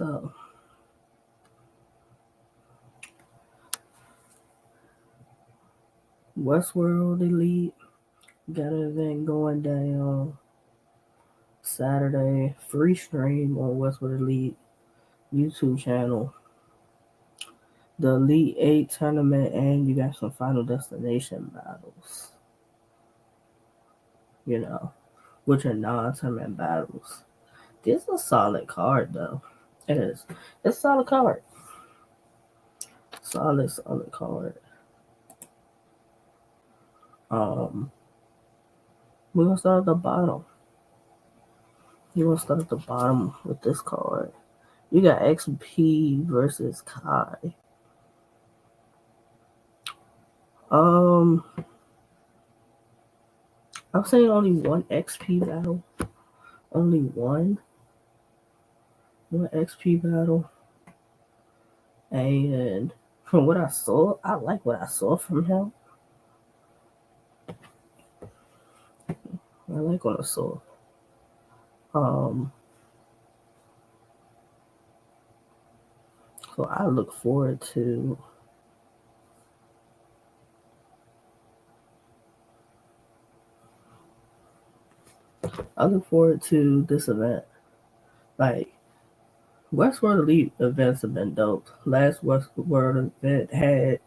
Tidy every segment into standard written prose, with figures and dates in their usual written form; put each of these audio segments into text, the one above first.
So WESTWORLD Elite got an event going down Saturday, free stream on WESTWORLD Elite YouTube channel. The Elite 8 tournament, and you got some Final Destination battles. Which are non-tournament battles. This is a solid card, though. It is. It's a solid card. Solid card. We're gonna start at the bottom. With this card. You got XP versus Kai. I'm saying only one XP battle. Only one XP battle. And from what I saw, I like what I saw from him. I like what I saw. So I look forward to this event. Like, WESTWORLD Elite events have been dope. Last WESTWORLD event had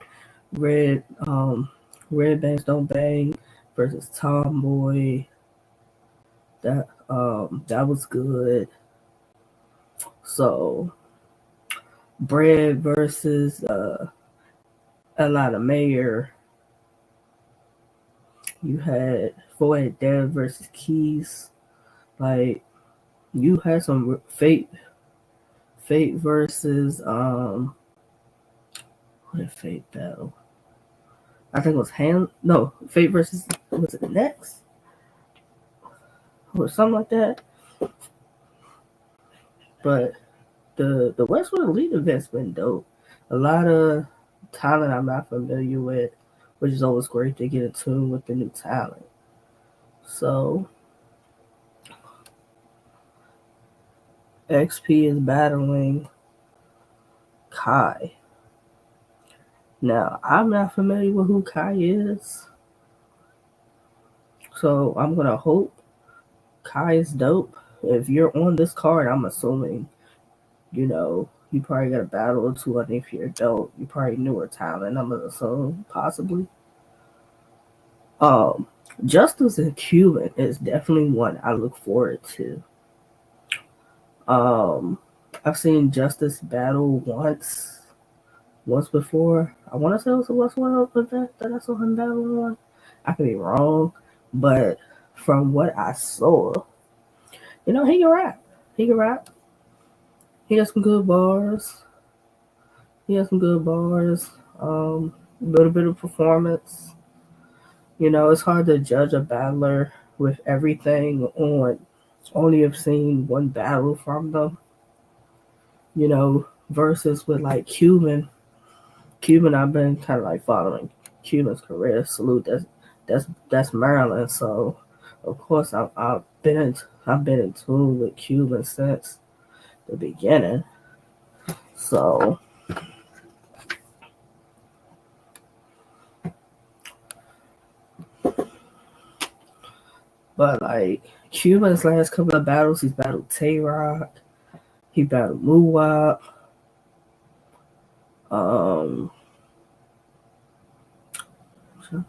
Red Bangs Don't Bang versus Tomboy. That was good. So Bread versus Atlanta Mayor. You had Forehead Dev versus Keys. Like, you had some Fate versus what did Fate battle? I think it was Fate versus, was it Next? Or something like that. But the WESTWORLD Elite event's been dope. A lot of talent I'm not familiar with, which is always great to get in tune with the new talent. So XP is battling Kai. Now, I'm not familiar with who Kai is, so I'm gonna hope Kai is dope. If you're on this card, I'm assuming, you probably got a battle or two. And if you're dope, you probably newer talent, I'm gonna assume, possibly. Justice and Cuban is definitely one I look forward to. I've seen Justice battle once before. I want to say it was a WESTWORLD event that I saw him battle on. I could be wrong, but from what I saw, he can rap. He has some good bars. A little bit of performance. It's hard to judge a battler with everything on only have seen one battle from them. Versus with like Cuban, I've been kind of like following Cuban's career. Salute, that's Maryland. So of course I've been in tune with Cuban since the beginning. So but like Cuban's last couple of battles, he's battled Tay-Rock, he battled Muwap. I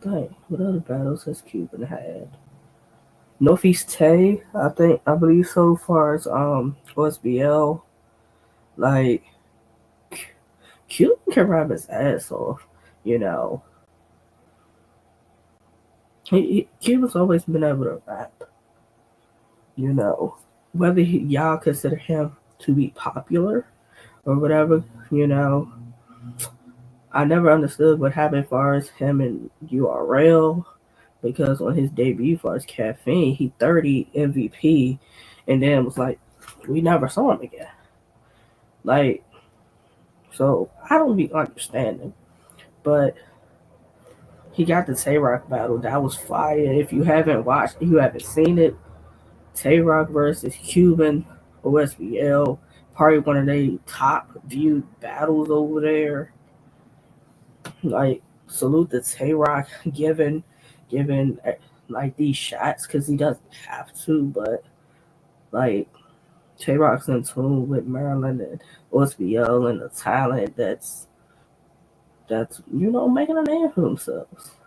think what other battles has Cuban had? Northeast Tay, I believe so far as OSBL. Like, Cuban can rap his ass off, Cuban's always been able to rap. Whether y'all consider him to be popular or whatever, I never understood what happened as far as him and URL, because on his debut for his Caffeine, he 30 MVP, and then was like, we never saw him again. Like, so I don't be understanding, but he got the Tay-Rock battle. That was fire. If you haven't watched, you haven't seen it, Tay-Rock versus Cuban, OSBL, probably one of their top viewed battles over there. Like, salute to Tay Rock giving like these shots because he doesn't have to, but like Tay Rock's in tune with Maryland and OSBL and the talent that's making a name for themselves.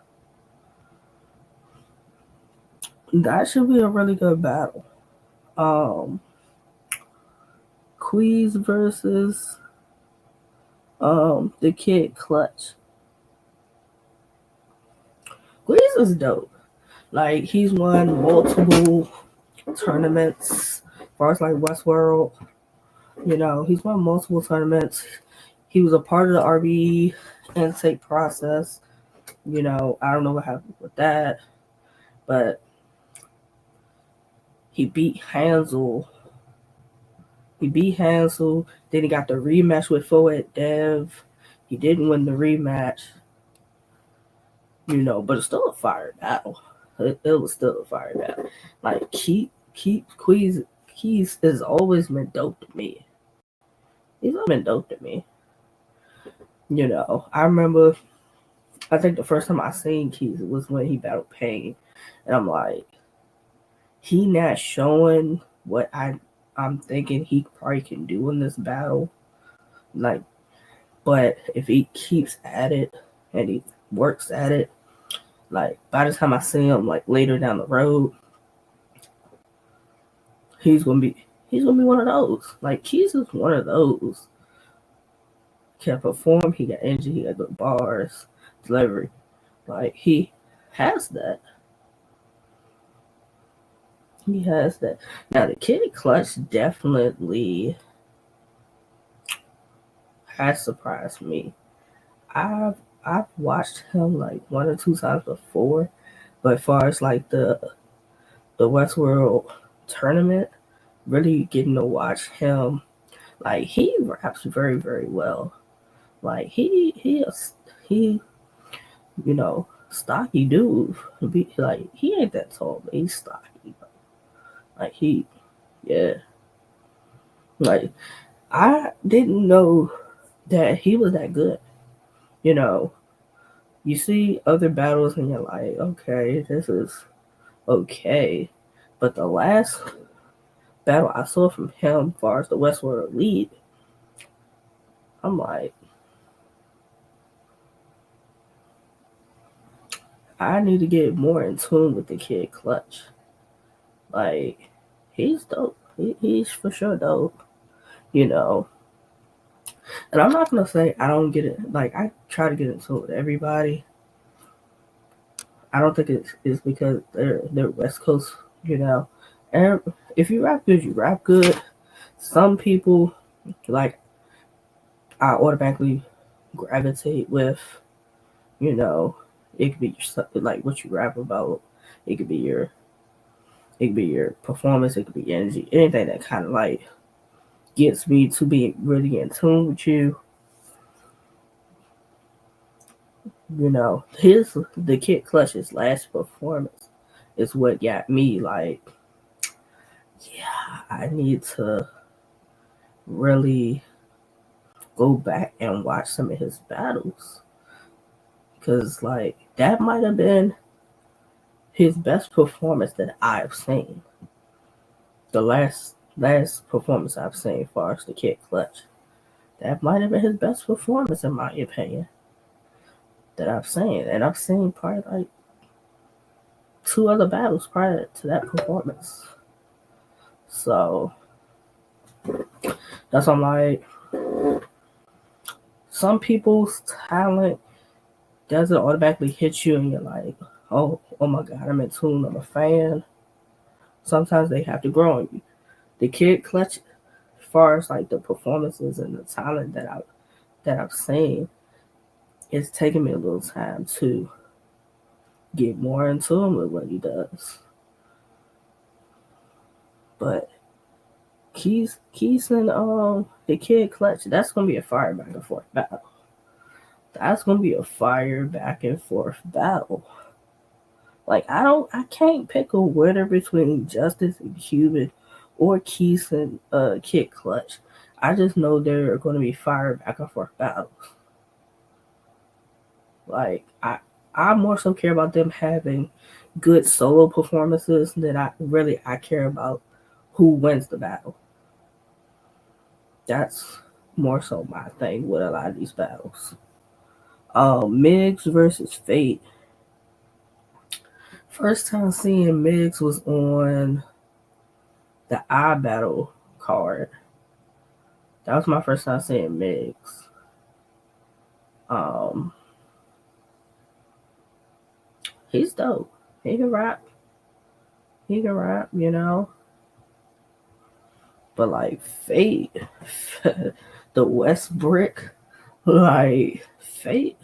That should be a really good battle. Queez versus the Kid Clutch. Queez is dope. Like, he's won multiple tournaments as far as like WESTWORLD. He's won multiple tournaments. He was a part of the RBE intake process. I don't know what happened with that, but he beat Hansel. Then he got the rematch with Foet Dev. He didn't win the rematch. But it's still a fire battle. It was still a fire battle. Like, Keys has always been dope to me. He's always been dope to me. I remember, I think the first time I seen Keys was when he battled Pain. And I'm like, he not showing what I'm thinking he probably can do in this battle. Like, but if he keeps at it and he works at it, like, by the time I see him, like, later down the road, he's gonna be one of those. Like, Keys is one of those. Can perform, he got energy, he got good bars, delivery. Like, he has that. He has that. Now, the Kid Clutch definitely has surprised me. I've watched him like 1 or 2 times before, but as far as like the WESTWORLD tournament, really getting to watch him, like, he raps very, very well. Like, he stocky dude. Like, he ain't that tall, but he's stocky. Like, yeah. Like, I didn't know that he was that good. You see other battles and you're like, okay, this is okay. But the last battle I saw from him as far as the WESTWORLD Elite, I'm like, I need to get more in tune with the Kid Clutch. Like, he's dope. He's for sure dope. And I'm not gonna say I don't get it. Like, I try to get in tune with everybody. I don't think it's because they're West Coast. And if you rap good, you rap good. Some people, like, I automatically gravitate with. It could be like what you rap about. It could be your performance. It could be energy. Anything that kind of like gets me to be really in tune with you. The Kid Clutch's last performance is what got me like, yeah, I need to really go back and watch some of his battles. Because, like, that might have been his best performance that I've seen. The last performance I've seen as far as the Kid Clutch. That might have been his best performance, in my opinion, that I've seen. And I've seen probably like 2 other battles prior to that performance. So that's why I'm like, some people's talent doesn't automatically hit you and you're like, oh my God, I'm in tune, I'm a fan. Sometimes they have to grow on you. The Kid Clutch, as far as like the performances and the talent that I've seen, it's taken me a little time to get more into him with what he does. But Keys and the Kid Clutch, that's gonna be a fire back and forth battle. That's gonna be a fire back and forth battle. Like, I can't pick a winner between Justice and Cuban or Keys and Kid Clutch. I just know they're going to be fire back and forth battles. Like I more so care about them having good solo performances than I care about who wins the battle. That's more so my thing with a lot of these battles. Migs versus Fate. First time seeing Migs was on the iBattle card. That was my first time seeing Migs. He's dope. He can rap. You know. But like Fate, the West Brick, like Fate,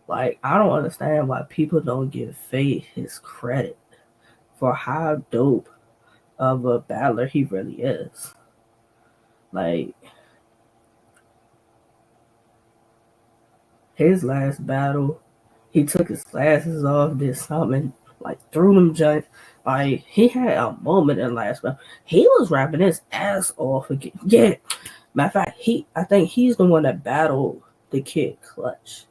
like I don't understand why people don't give Fate his credit for how dope of a battler he really is. Like his last battle, he took his glasses off, did something, like threw them joints. Like he had a moment in last battle. He was rapping his ass off again. Yeah. Matter of fact, I think he's the one that battled the Kid Clutch.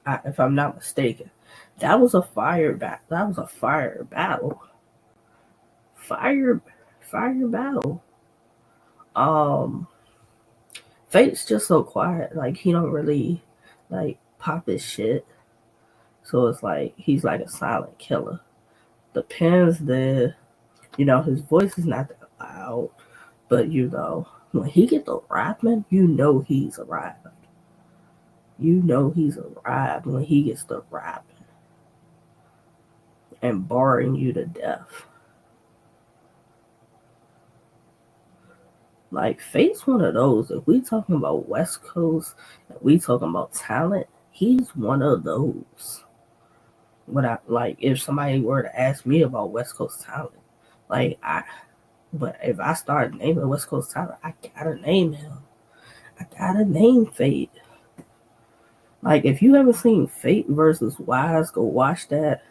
If I'm not mistaken. That was a fire battle. That was a fire battle. Fire battle. Fate's just so quiet. Like he don't really like pop his shit. So it's like he's like a silent killer. The pen's there. You know, his voice is not that loud. But you know, when he get the rapping, you know he's arrived. You know he's arrived when he gets the rapping and barring you to death. Like Fate's one of those. If we talking about West Coast, if we talking about talent, he's one of those. If somebody were to ask me about West Coast talent, but if I start naming West Coast talent, I gotta name him. I gotta name Fate. Like if you ever seen Fate versus Wise, go watch that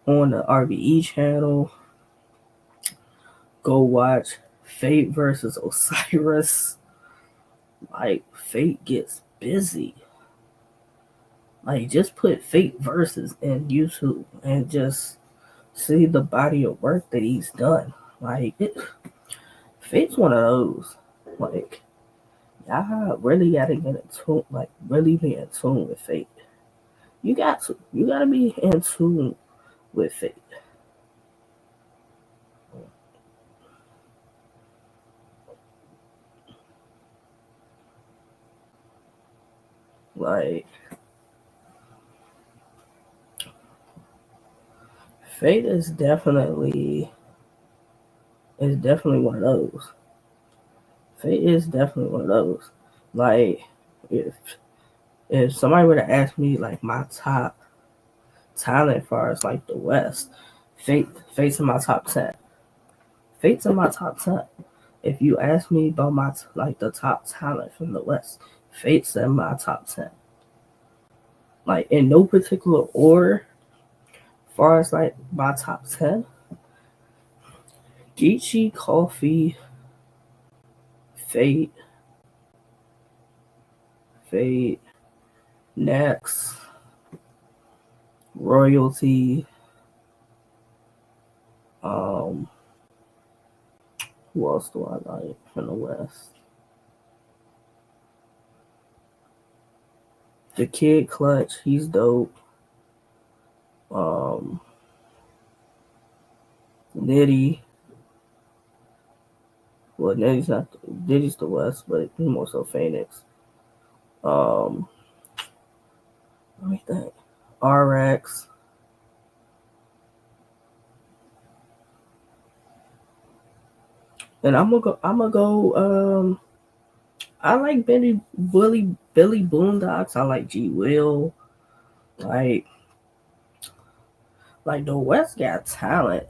on the RBE channel. Go watch Fate versus Osiris. Like Fate gets busy. Like just put Fate versus in YouTube and just see the body of work that he's done. Fate's one of those. Like y'all really gotta get in tune. Like really be in tune with Fate. You got to. You gotta be in tune with Fate. Like Fate is definitely one of those. Fate is definitely one of those. Like if somebody were to ask me like my top talent as far as like the West, Fate's in my top 10. Fate's in my top 10. If you ask me about my the top talent from the West, Fate's in my top 10. Like in no particular order, as far as like my top 10, Geechee, Coffee, Fate, Next, Royalty, who else do I like from the West? The Kid Clutch, he's dope. Nitty. Well, Nitty's the West, but he's more so Phoenix. Let me think. RX. And I'm gonna go. I like Billy Boondocks. I like G Will. Like the West got talent.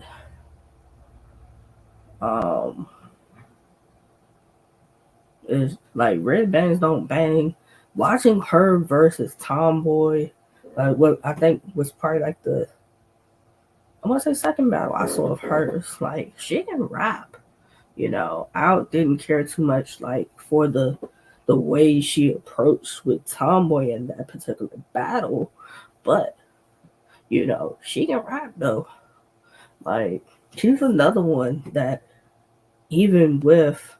Is like Red Bangs Don't Bang. Watching her versus Tomboy, like what I think was probably like I want to say second battle I saw of hers. Like she can rap. I didn't care too much like for the way she approached with Tomboy in that particular battle, but she can rap though. Like she's another one that even with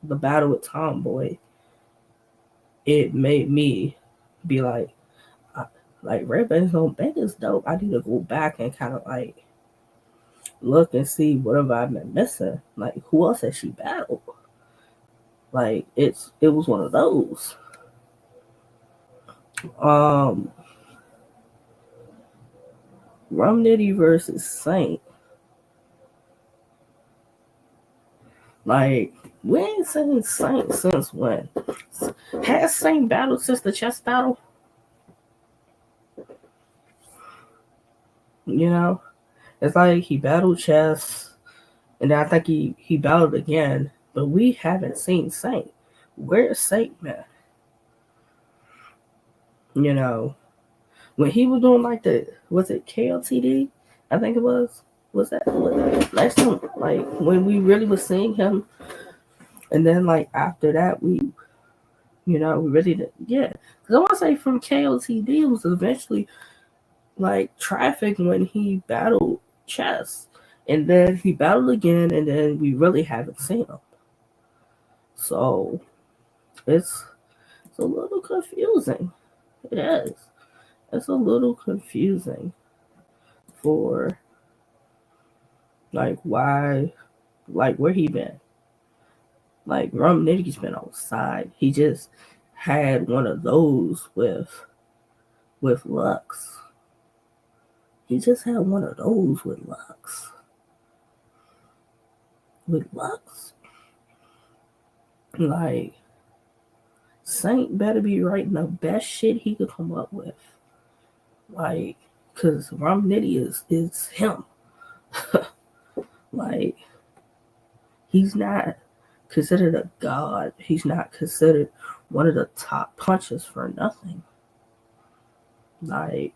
the battle with Tomboy, it made me be like Red Bands on Bank is dope. I need to go back and kind of like look and see what have I been missing. Like who else has she battled? Like it was one of those. Rum Nitty versus Saint. Like we ain't seen Saint since when? Has Saint battled since the chess battle? It's like he battled chess, and then I think he battled again, but we haven't seen Saint. Where's Saint, man? When he was doing like was it KLTD? I think it was. Was that last time? Like when we really was seeing him, and then like after that we really did, yeah. Because I want to say from KLTD it was eventually like Traffic when he battled chess, and then he battled again, and then we really haven't seen him. So it's a little confusing. It is. It's a little confusing for like why, like where he been. Like Rum Nitty's been outside. He just had one of those with Lux. He just had one of those with Lux. Like Saint better be writing the best shit he could come up with. Like, cause Rum Nitty is him. Like, he's not considered a god. He's not considered one of the top punchers for nothing. Like,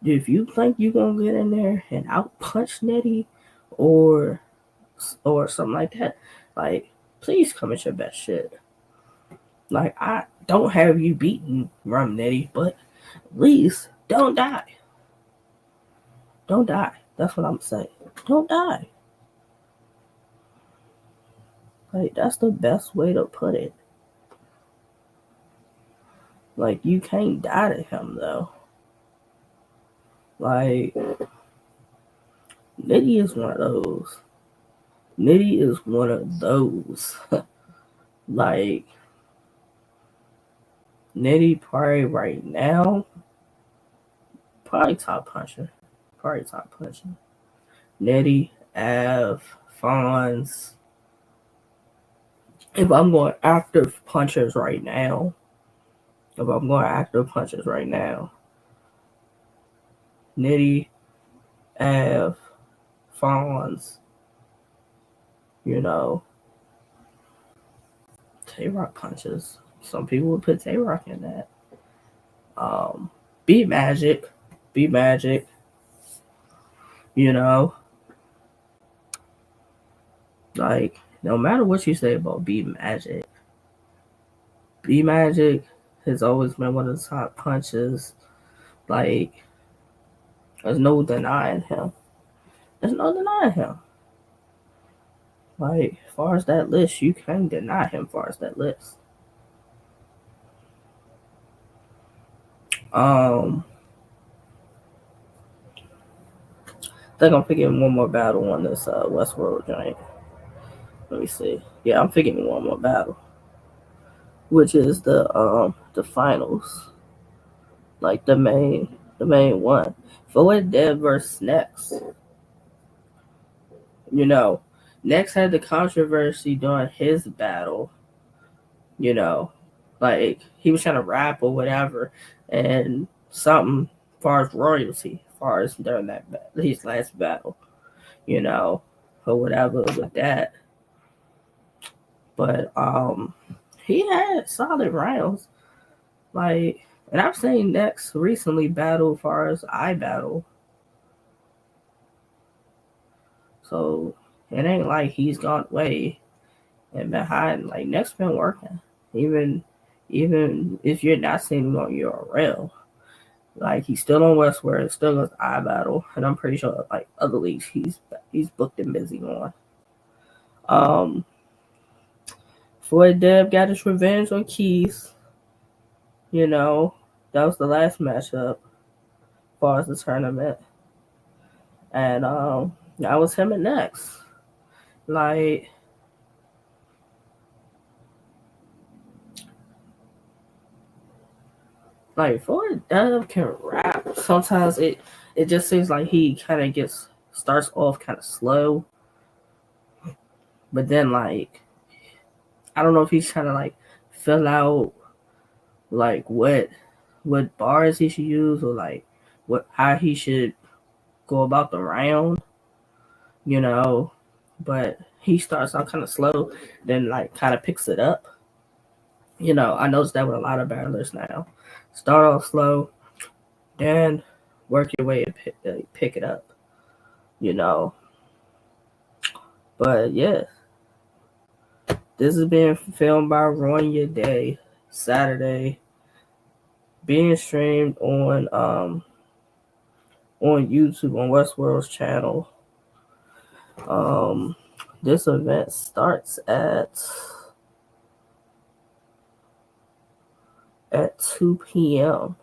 if you think you're gonna get in there and out punch Nitty or something like that, like, please come at your best shit. Like, I don't have you beaten Rum Nitty, but at least don't die. Don't die. That's what I'm saying. Don't die. Like, that's the best way to put it. Like, you can't die to him, though. Like, Nitty is one of those. Nitty is one of those. Like, Nitty probably right now, probably top puncher. Nitty, Av, Fonz. If I'm going active punchers right now, Nitty, Av, Fonz, Tay-Rock punches. Some people would put Tay-Rock in that. Beat Magic. Like, no matter what you say about Beat Magic has always been one of the top punches. Like, there's no denying him. Like, as far as that list, you can't deny him as far as that list. I think I'm picking one more battle on this Westworld joint. Let me see. Yeah, I'm picking one more battle, which is the finals, like the main one. Forward Dead versus Next. Next had the controversy during his battle. Like he was trying to rap or whatever, and something as far as royalty, as far as during his last battle, or whatever with that. But he had solid rounds. Like, and I've seen Next recently battle as far as I battle. So It ain't like he's gone away and been hiding. Like Nick's been working, even if you're not seeing him on URL. Like he's still on WESTWORLD, still goes iBattle, and I'm pretty sure like other leagues he's booked and busy on. Floyd Deb got his revenge on Keith. You know, that was the last matchup as far as the tournament. And that was him at next. Like Floyd Deb can rap. Sometimes it just seems like he kind of starts off kind of slow. But then like I don't know if he's trying to like fill out like what bars he should use or like how he should go about the round, you know. But he starts out kind of slow, then like kind of picks it up. You know, I noticed that with a lot of battlers now. Start off slow, then work your way and pick it up. You know. But yeah, this is being filmed by Ruin Your Day, Saturday, being streamed on YouTube on WESTWORLD's channel. This event starts at 2 p.m.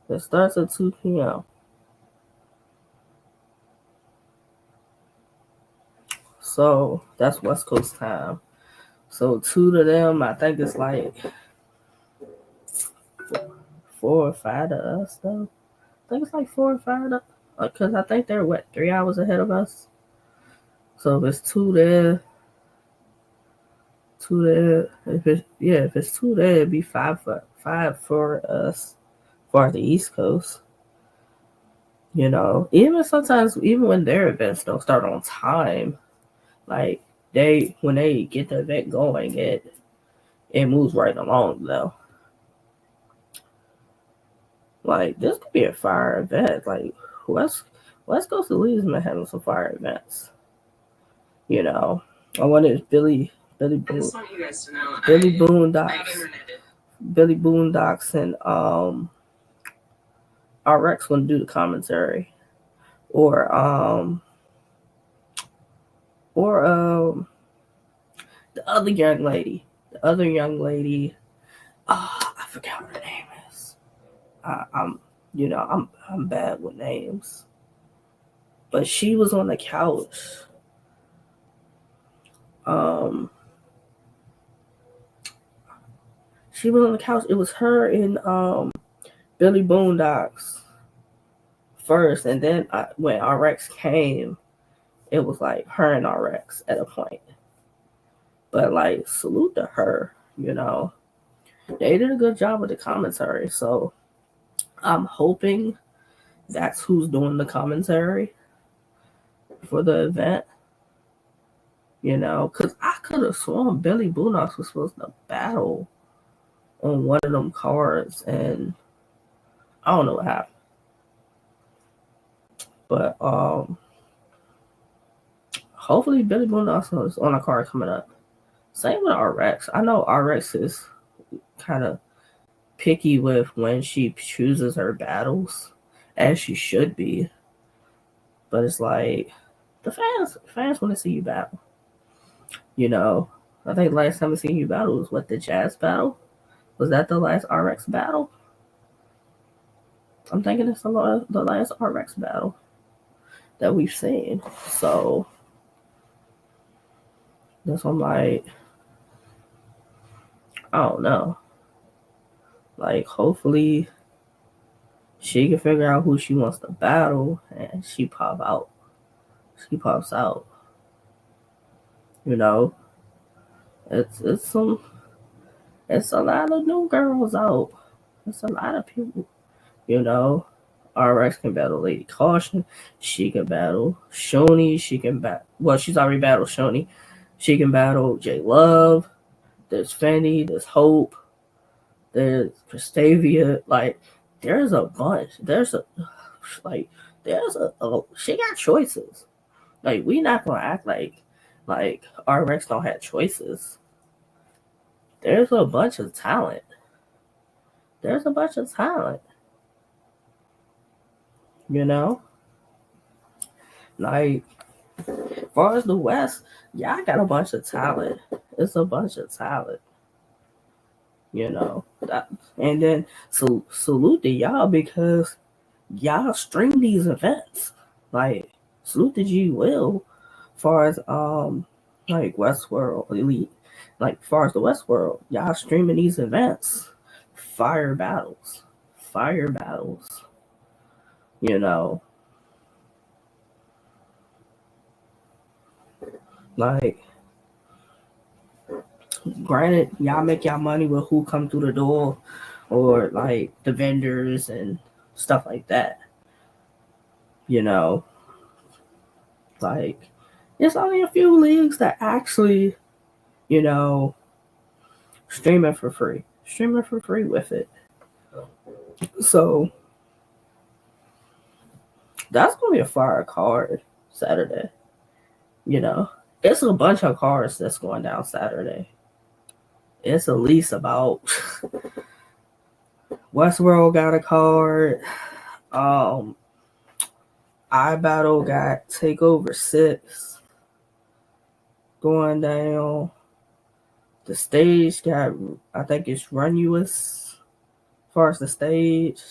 It starts at 2 p.m. So that's West Coast time. So 2 to them, I think it's like 4 or 5 to us, though. I think it's like 4 or 5 to, because I think they're 3 hours ahead of us. So if it's 2 there, if it's 2 there, it'd be 5 for us, for the East Coast. You know, even sometimes, even when their events don't start on time, like when they get the event going, it moves right along though. Like this could be a fire event. Like West Coast League's been having some fire events. You know, I wonder if Billy Boondocks and RX gonna do the commentary, or the other young lady. I forgot what her name is. I'm bad with names, but she was on the couch. She was on the couch. It was her and Billy Boondocks first, and then when RX came, it was like her and RX at a point. But like, salute to her. You know, they did a good job with the commentary. So I'm hoping that's who's doing the commentary for the event. You know, because I could have sworn Billy Boondocks was supposed to battle on one of them cards, and I don't know what happened. But hopefully Billy Boondocks is on a card coming up. Same with RX. I know RX is kind of picky with when she chooses her battles, as she should be. But it's like the fans want to see you battle. You know, I think the last time I seen you battle was the Jazz battle. Was that the last RX battle? I'm thinking it's the last RX battle that we've seen. So that's why I'm like, I don't know. Like, hopefully she can figure out who she wants to battle and she pops out. You know, it's a lot of new girls out. It's a lot of people. You know, RX can battle Lady Caution. She can battle Shoni. She can battle. Well, she's already battled Shoni. She can battle J Love. There's Fanny. There's Hope. There's Prestavia. Like, there's a bunch. She got choices. Like, we not gonna act like our Rex don't have choices. There's a bunch of talent. There's a bunch of talent. You know? Like, as far as the West, yeah, I got a bunch of talent. It's a bunch of talent. You know? And then salute to y'all because y'all stream these events. Like, salute to G Will far as like Westworld Elite. Like far as the Westworld, y'all streaming these events. Fire battles. Fire battles. You know. Like, granted, y'all make y'all money with who come through the door or like the vendors and stuff like that. You know. Like, it's only a few leagues that actually, you know, streaming for free. Streaming for free with it. So that's gonna be a fire card Saturday. You know, it's a bunch of cards that's going down Saturday. It's at least about Westworld got a card. iBattle got Takeover 6 going down. The stage got, I think it's Run US as far as the stage.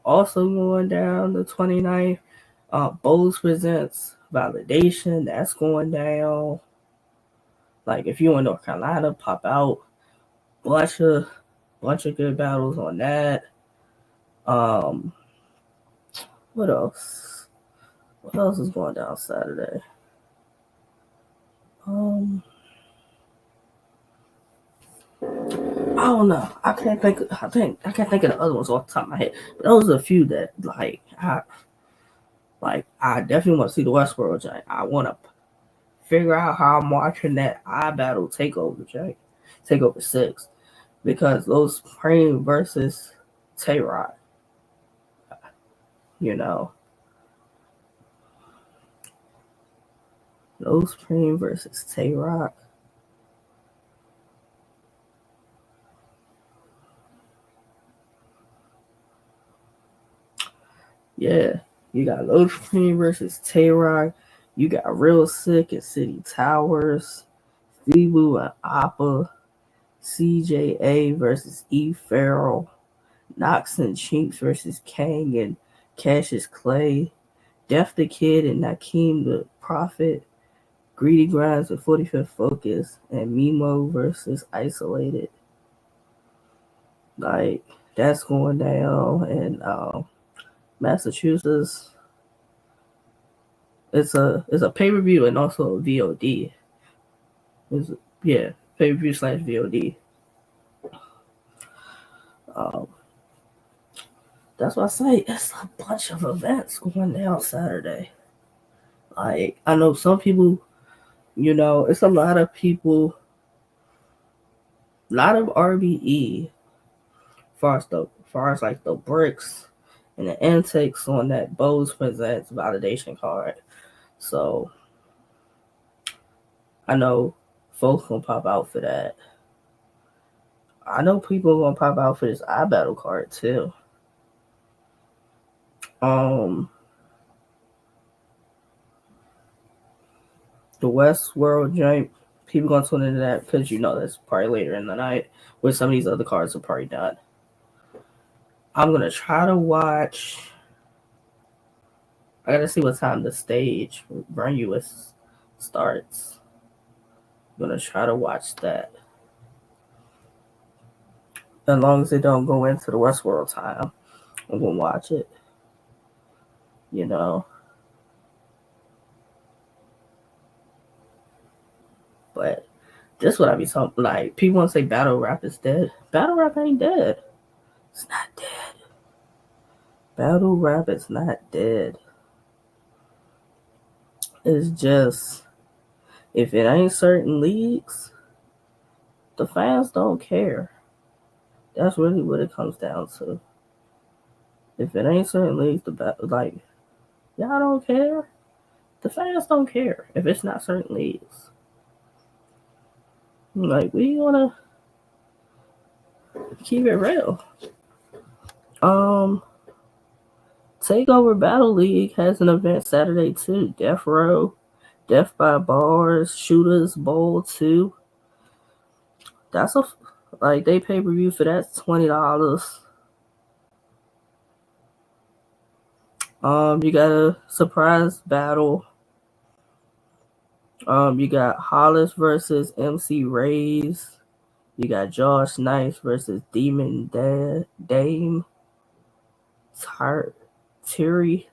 Also going down the 29th, Bose Presents Validation, that's going down. Like, if you in North Carolina, pop out. Bunch of good battles on that. What else? What else is going down Saturday? I don't know. I can't think of the other ones off the top of my head. But those are a few that I definitely want to see the Westworld giant. I want to figure out how I'm watching that iBattle Takeover giant. Takeover 6. Because those Supreme versus Tay-Rock. You know. Those Supreme versus Tay-Rock. Yeah, you got Low Supreme versus Tay-Rock. You got Real Sick and City Towers. Feeble and Appa. CJA versus E. Farrell. Knox and Chinks versus Kang and Cassius Clay. Def the Kid and Nakeem the Prophet. Greedy Grimes with 45th Focus. And Mimo versus Isolated. Like, that's going down. And Massachusetts. It's a pay-per-view and also a VOD. Pay-per-view / VOD. That's what I say. It's a bunch of events going down Saturday. Like, I know some people, it's a lot of people, a lot of RBE, far as like the bricks and the intakes on that Bose Presents validation card. So I know folks gonna pop out for that. I know people gonna pop out for this iBattle card too. The Westworld joint, people gonna tune into that because that's probably later in the night where some of these other cards are probably done. I'm gonna try to watch. I gotta see what time the stage Run US starts. I'm gonna try to watch that. As long as it don't go into the Westworld time, I'm gonna watch it. But this what I be talking like. People want to say battle rap is dead. Battle rap ain't dead. It's not dead. Battle rap is not dead. It's just if it ain't certain leagues, the fans don't care. That's really what it comes down to. If it ain't certain leagues, like y'all don't care. The fans don't care if it's not certain leagues. Like we wanna keep it real. Takeover Battle League has an event Saturday too. Death Row, Death by Bars, Shooters Bowl 2. That's like they pay per view for that's $20. You got a surprise battle. You got Hollis versus MC Rays. You got Josh Knights versus Demon Dame. Terry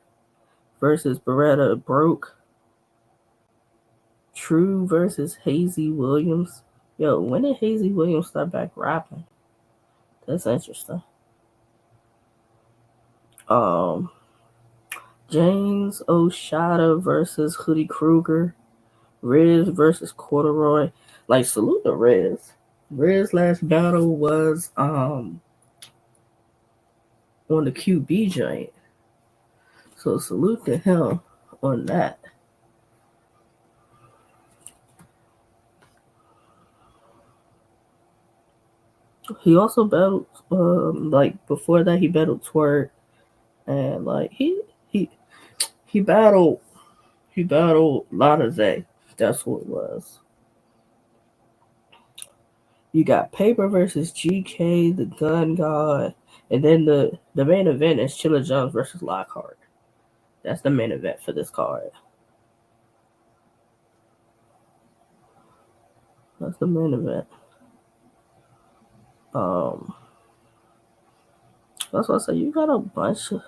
versus Beretta Broke. True versus Hazy Williams. Yo, when did Hazy Williams start back rapping? That's interesting. James Oshada versus Hoodie Kruger. Riz versus Corduroy. Like, salute to Riz. Riz's last battle was on the QB joint. So salute to him on that. He also battled like before that he battled Twerk, and like he battled Lotta Zay. That's what it was. You got Paper versus GK, the Gun God, and then the main event is Chilla Jones versus Lockhart. That's the main event for this card. That's the main event. That's what I say. You got a bunch of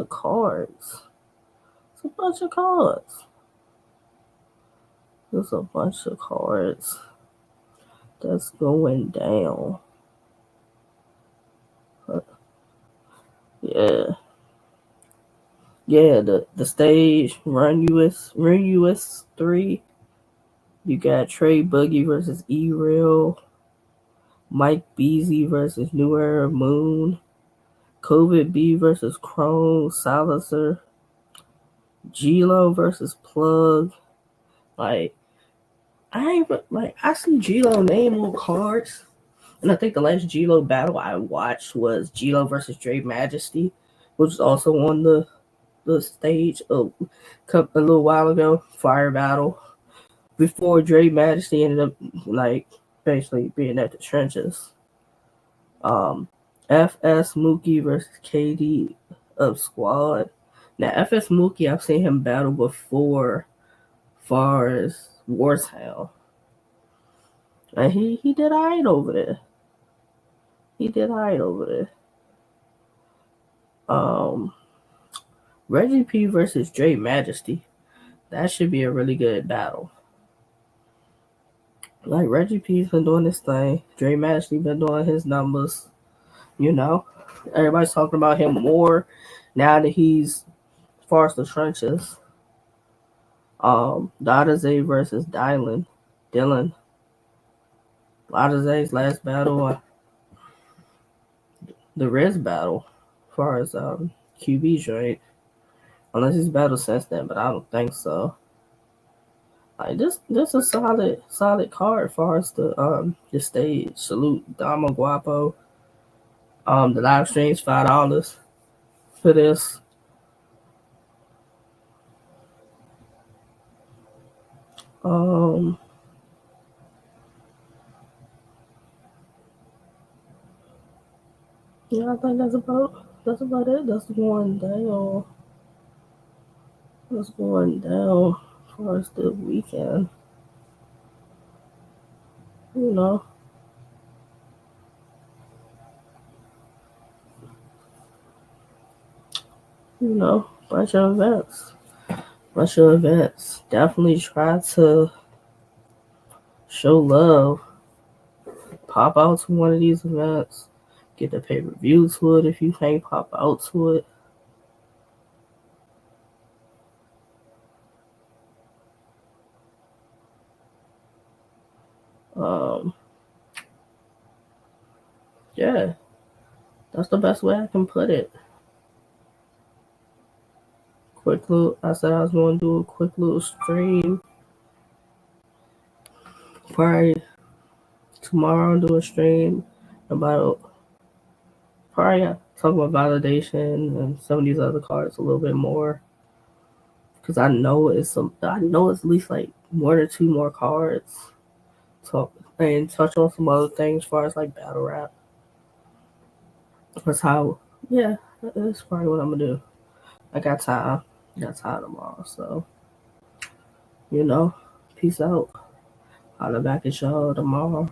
cards. It's a bunch of cards. There's a bunch of cards that's going down. Yeah. Yeah, the stage Run US 3. You got Trey Boogie versus E-Rail. Mike Beasley versus New Era Moon. COVID B versus Chrome Salazar. G-Lo versus Plug. Like, I see G-Lo name on cards. And I think the last G-Lo battle I watched was G-Lo versus Dre Majesty, which was also on the stage a little while ago. Fire battle. Before Dre Majesty ended up like basically being at the trenches. FS Mookie versus KD of Squad. Now FS Mookie, I've seen him battle before, far as Wartown, and he did alright over there. Reggie P versus Dre Majesty. That should be a really good battle. Like Reggie P's been doing this thing. Dre Majesty been doing his numbers. You know, everybody's talking about him more now that he's as far as the trenches. Dadaze versus Dylan. Dadaze's last battle, the Riz battle, as far as QB joint. Unless he's battled since then, but I don't think so. Like this a solid card as far as the stage. Salute Damo Guapo. The live stream's $5 for this. Yeah, I think that's about it. That's going down. As far as the weekend. You know, bunch of events. Definitely try to show love. Pop out to one of these events. Get the pay-per-view to it if you can't pop out to it. Yeah, that's the best way I can put it. Quick little. I said I was going to do a quick little stream. Probably tomorrow I'll do a stream about probably talk about validation and some of these other cards a little bit more because I know it's at least like one or two more cards. Talk and touch on some other things as far as like battle rap. That's how. Yeah, that's probably what I'm gonna do. I got time. Got time tomorrow, so peace out. I'll be back at y'all tomorrow.